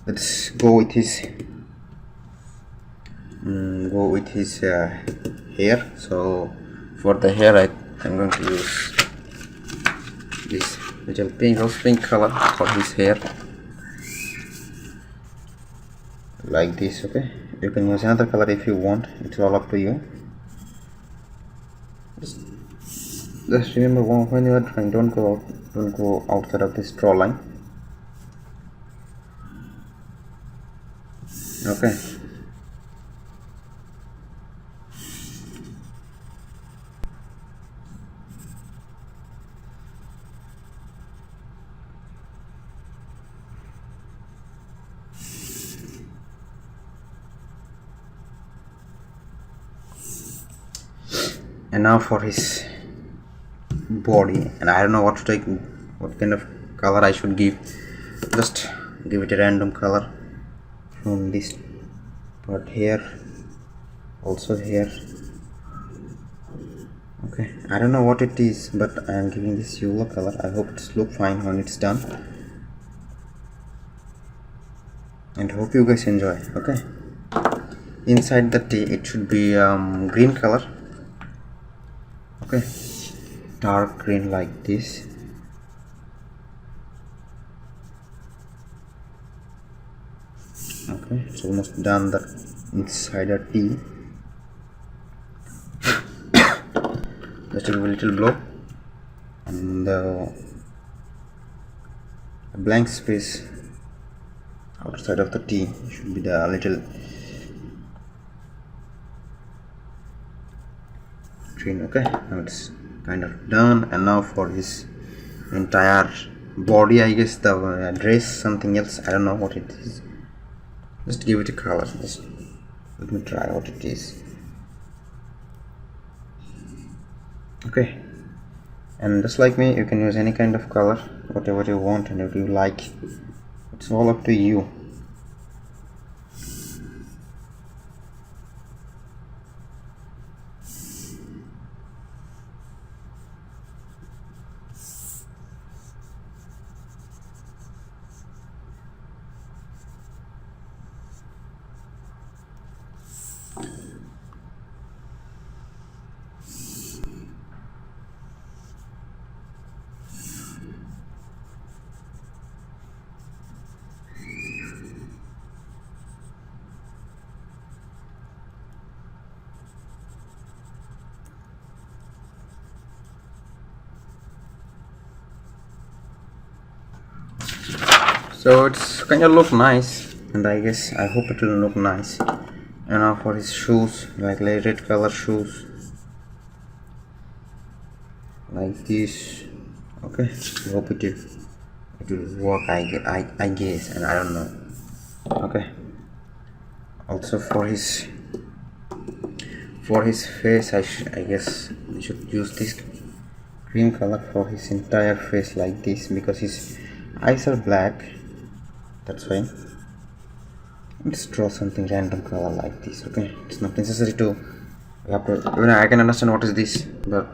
let's go with his hair. So for the hair I'm going to use this little pink color for his hair, like this. Okay, you can use another color if you want, it's all up to you. Just remember, when you are drawing, don't go outside of this draw line. Okay, and now for his body, and I don't know what to take, what kind of color I should give. Just give it a random color from this part here, also here. Okay, I don't know what it is, but I am giving this yellow color. I hope it's look fine when it's done, and hope you guys enjoy. Okay, inside the tea it should be green color. Okay, dark green like this. Okay, it's almost done the inside the tea. Just give a little blow, and the blank space outside of the tea should be the little green. Okay, now it's kind of done. And now for his entire body, I guess the dress, something else, I don't know what it is. Just give it a color. Just let me try what it is. Okay, and just like me, you can use any kind of color, whatever you want and if you like. It's all up to you. So it's kind of look nice, and I guess I hope it will look nice. And now for his shoes, like red color shoes, like this. Okay, I hope it will work. I guess, and I don't know. Okay. Also for his face, I guess we should use this green color for his entire face, like this, because his eyes are black. That's fine. Let's draw something random color like this. Okay, it's not necessary to even I can understand what is this, but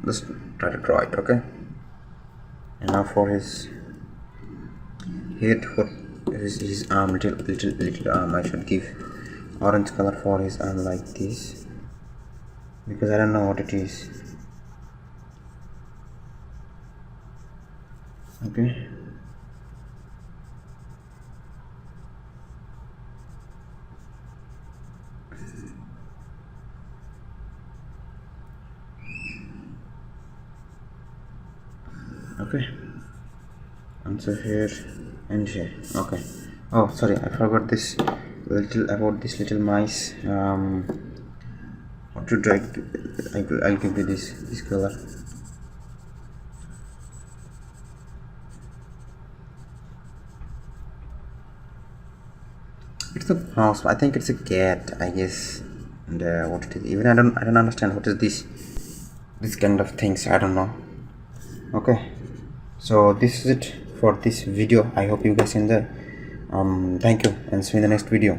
let's try to draw it. Okay, and now for his head, what is his arm, little arm, I should give orange color for his arm, like this, because I don't know what it is. Okay, okay, answer here and here. Okay, oh sorry, I forgot this little mice. What to drag? I'll give you this color. It's a mouse. I think it's a cat, I guess. And what it is? Even I don't understand what is this kind of things. I don't know. Okay, so this is it for this video. I hope you guys enjoy. Thank you, and see you in the next video.